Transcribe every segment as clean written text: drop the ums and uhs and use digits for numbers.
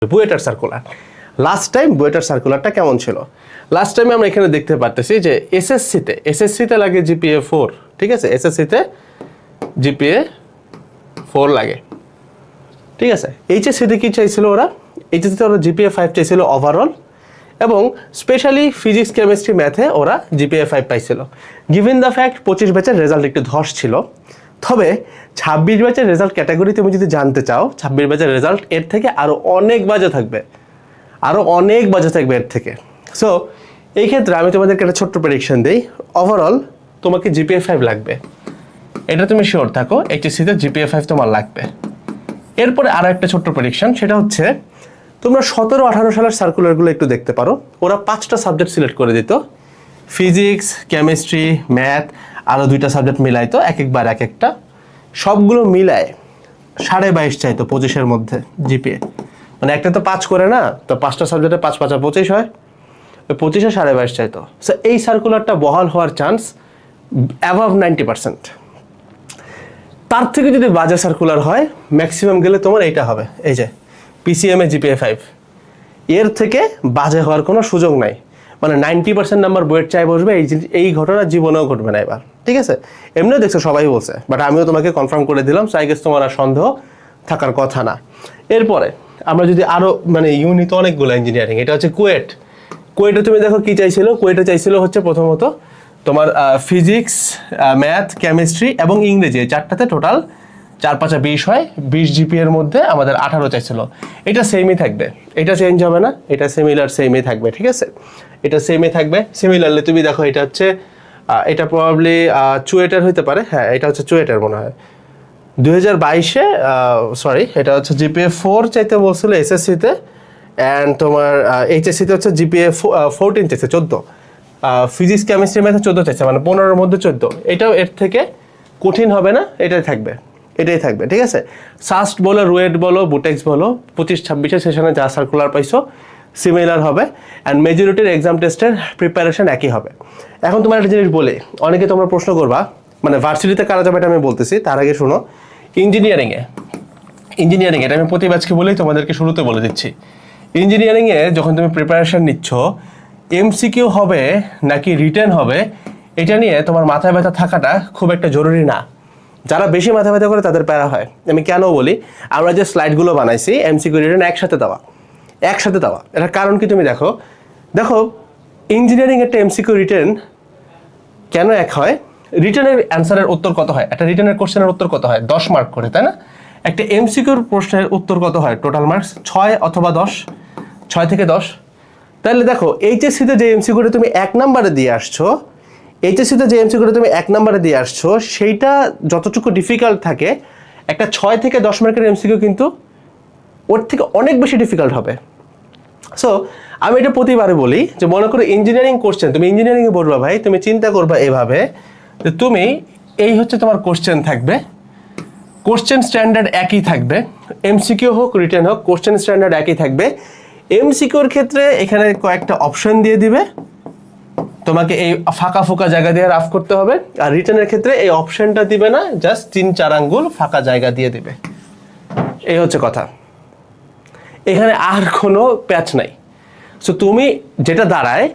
বুয়েটার circular. Last time বুয়েটার সার্কুলারটা কেমন ছিল? Last টাইমে আমরা এখানে দেখতে পারতেছি যে এসএসসিতে লাগে জিপিএ 4, ঠিক আছে? এসএসসিতে জিপিএ 4 লাগে, ঠিক আছে? এইচএসসিতে কি চাইছিল ওরা? এইচএসসিতে ওরা জিপিএ 5 চাইছিল ওভারঅল, এবং স্পেশালি ফিজিক্স কেমিস্ট্রি ম্যাথে ওরা জিপিএ 5 পাইছিল। গিভেন দ্য ফ্যাক্ট 25 ব্যাচের রেজাল্ট একটু ধস ছিল, তবে 26 ব্যাচের রেজাল্ট ক্যাটাগরি তুমি যদি জানতে চাও, 26 ব্যাচের রেজাল্ট এর থেকে আরও অনেক বাজে থাকবে, এর থেকে। সো এই ক্ষেত্রে আমি তোমাদেরকে একটা ছোট্ট প্রেডিকশন দিই, ওভারঅল তোমাকে জিপিএ 5 লাগবে, এটা তুমি শিওর থাকো। এইচএসসিতে জিপিএ 5 তোমার লাগবে। এরপরে আরও একটা ছোট্ট প্রেডিকশন, সেটা হচ্ছে তোমরা 17-18 সালের সার্কুলারগুলো একটু দেখতে পারো। ওরা 5টা সাবজেক্ট সিলেক্ট করে দিত, ফিজিক্স, কেমিস্ট্রি, ম্যাথ, আরও 2টা সাবজেক্ট মিলাইতো, একবার এক একটা, সবগুলো মিলায় 22.5 চাইতো 25-এর মধ্যে জিপিএ। মানে একটা তো 5 করে না, তো 5টা সাবজেক্টে 5 5 25 হয়, ওই 25-এ 22.5 চাইতো। সো এই সার্কুলারটা বহাল হওয়ার চান্স অ্যাভাব 90%। তার থেকে যদি বাজে সার্কুলার হয়, ম্যাক্সিমাম গেলে তোমার এইটা হবে, এই যে পিসিএমএ জিপিএ 5, এর থেকে বাজে হওয়ার কোনো সুযোগ নাই। মানে 90% নাম্বার বুয়েট চাই বসবে, এই ঘটনা জীবনেও ঘটবে না এবার, ঠিক আছে? এমনিও দেখছো সবাই বলছে, বাট আমিও তোমাকে কনফার্ম করে দিলাম, সো আই গেস তোমার আর সন্দেহ থাকার কথা না। এরপরে আমরা যদি আরও মানে ইউনিট অনেকগুলো ইঞ্জিনিয়ারিং, এটা হচ্ছে কুয়েটে তুমি দেখো কি চাইছিল, কুয়েটে চাইছিল হচ্ছে প্রথমত তোমার ফিজিক্স, ম্যাথ, কেমিস্ট্রি এবং ইংরেজি, 4টাতে টোটাল 4 5 20 হয়। 20 জিপিএর মধ্যে আমাদের 18 চাইছিল। এটা সেমই থাকবে, এটা চেঞ্জ হবে না, এটা সেমই থাকবে, ঠিক আছে? এটা সেমই থাকবে। সিমিলারলি তুমি দেখো, এটা হচ্ছে এটা প্রবাবলি চুয়েটার হইতে পারে, হ্যাঁ এটা হচ্ছে চুয়েটার মনে হয়। 2022-এ সরি, এটা হচ্ছে জিপিএ 4 চাইতে বলছিল এসএসসিতে, অ্যান্ড তোমার এইচএসসিতে হচ্ছে জিপিএ 14 চাইছে, 14। ফিজিক্স, কেমিস্ট্রি, ম্যাথে 14 চাইছে, মানে 15-এর মধ্যে 14। এটাও এর থেকে কঠিন হবে না, এটাই থাকবে, ঠিক আছে? সাস্ট বলো, রুয়েট বলো, বুটেক্স বলো, 25-26 সেশনে যা সার্কুলার পাইছো সিমিলার হবে, অ্যান্ড মেজরিটির এক্সাম টেস্টের প্রিপারেশন একই হবে। এখন তোমার একটা জিনিস বলে, অনেকে তোমরা প্রশ্ন করবা, মানে ভার্সিটিতে কারা যাবে এটা আমি বলতেছি, তার আগে শোনো, ইঞ্জিনিয়ারিংয়ে এটা আমি প্রতি ব্যাচকে বলেই তোমাদেরকে শুরুতে বলে দিচ্ছি। ইঞ্জিনিয়ারিংয়ে যখন তুমি প্রিপারেশন নিচ্ছ, এমসিকিউ হবে নাকি রিটেন হবে, এটা নিয়ে তোমার মাথায় ব্যথা থাকাটা খুব একটা জরুরি না। যারা বেশি মাথা ব্যথা করে তাদের প্যারা হয়। আমি কেন বলি, আমরা যে স্লাইডগুলো বানাইছি এমসিকিউ রিটেন একসাথে দেওয়া, এটার কারণ কি তুমি দেখো ইঞ্জিনিয়ারিং একটা এমসিকিউ রিটেন কেন এক হয়? রিটেনের অ্যান্সারের উত্তর কত হয়? একটা রিটেনের কোশ্চেনের উত্তর কত হয়? 10 মার্ক করে, তাই না? একটা এমসিকিউর প্রশ্নের উত্তর কত হয়? টোটাল মার্কস 6 অথবা 10, 6 থেকে 10। তাহলে দেখো এইচএসসিতে যে এমসিকিউটা তুমি 1 নম্বরে দিয়ে আসছো, সেইটা যতটুকু ডিফিকাল্ট থাকে, একটা 6 থেকে 10 মার্কের এমসিকিউ কিন্তু ওর থেকে অনেক বেশি ডিফিকাল্ট হবে। সো আমি এটা প্রতিবারে বলি যে মনে করো ইঞ্জিনিয়ারিং কোশ্চেন, তুমি ইঞ্জিনিয়ারিংয়ে পড়বা ভাই, তুমি চিন্তা করবা এভাবে যে তুমি এই হচ্ছে তোমার কোশ্চেন থাকবে, কোশ্চেন স্ট্যান্ডার্ড একই থাকবে, এমসিকিউ হোক রিটেন হোক, কোশ্চেন স্ট্যান্ডার্ড একই থাকবে। এমসিকিউর ক্ষেত্রে এখানে কয়েকটা অপশন দিয়ে দিবে, তোমাকে এই ফাঁকা ফোকা জায়গা দিয়ে রাফ করতে হবে, আর রিটেনের ক্ষেত্রে এই অপশনটা দিবে না, জাস্ট 3-4 আঙ্গুল ফাঁকা জায়গা দিয়ে দিবে। এই হচ্ছে কথা, এখানে আর কোনো প্যাচ নাই। সো তুমি যেটা দাঁড়ায়,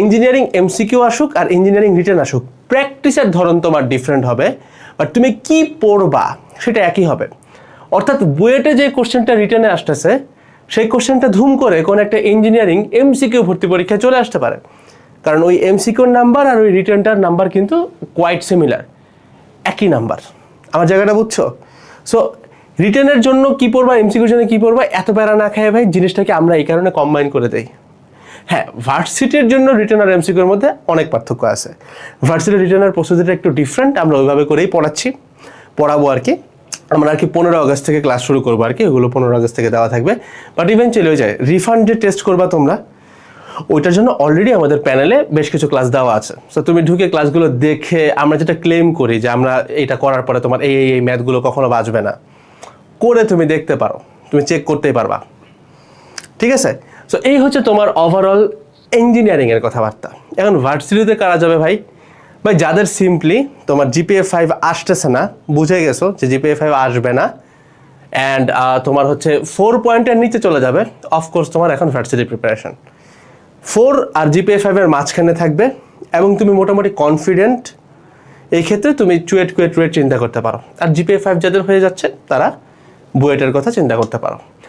ইঞ্জিনিয়ারিং এমসিকিউ আসুক আর ইঞ্জিনিয়ারিং রিটেন আসুক, প্র্যাকটিসের ধরন তোমার ডিফারেন্ট হবে, বাট তুমি কি পড়বা সেটা একই হবে। অর্থাৎ বুয়েটে যে কোশ্চেনটা রিটেনে আসতেছে, সেই কোশ্চেনটা ধুম করে কোন একটা ইঞ্জিনিয়ারিং এমসিকিউ ভর্তি পরীক্ষায় চলে আসতে পারে, কারণ ওই এমসিকিউর নাম্বার আর ওই রিটেনটার নাম্বার কিন্তু কোয়াইট সিমিলার, একই নাম্বার। আমার জায়গাটা বুঝছো? সো রিটেনের জন্য কি পড়বা, এমসিকিউর জন্য কি পড়বা, এত প্যারা না খায় ভাই, জিনিসটাকে আমরা এই কারণে কম্বাইন করে দেই। হ্যাঁ, ভার্সিটির জন্য রিটেন আর এমসিকিউর মধ্যে অনেক পার্থক্য আছে। ভার্সিটির রিটেনের প্রস্তুতিটা একটু ডিফারেন্ট, আমরা ওইভাবে করেই পড়াবো আর কি। আমরা আর কি 15 আগস্ট থেকে ক্লাস শুরু করবো আর কি, ওগুলো 15 আগস্ট থেকে দেওয়া থাকবে। বাট ইভেনচুয়ালি ওই যায় রিফান্ড যে টেস্ট করবা তোমরা, ওইটার জন্য অলরেডি আমাদের প্যানেলে বেশ কিছু ক্লাস দেওয়া আছে। সো তুমি ঢুকে ক্লাসগুলো দেখে, আমরা যেটা ক্লেম করি যে আমরা এটা করার পরে তোমার এই ম্যাথগুলো কখনো বাঁচবে না, করে তুমি দেখতে পারো, তুমি চেক করতেই পারবা, ঠিক আছে? সো এই হচ্ছে তোমার ওভারঅল ইঞ্জিনিয়ারিংয়ের কথাবার্তা। এখন ভার্সিটিতে কারা যাবে ভাই? যাদের সিম্পলি তোমার জিপিএ 5 আসতেছে না, বুঝে গেছো যে জিপিএ 5 আসবে না, অ্যান্ড তোমার হচ্ছে 4 পয়েন্টের নিচে চলে যাবে, অফকোর্স তোমার এখন ভার্সিটি প্রিপারেশন। 4 আর জিপিএ 5 এর মাঝখানে থাকবে এবং তুমি মোটামুটি কনফিডেন্ট, এই ক্ষেত্রে তুমি চুয়েট কুয়েট রুয়েট চিন্তা করতে পারো। আর জিপিএ 5 যাদের হয়ে যাচ্ছে তারা বুয়েটের কথা চিন্তা করতে পারো।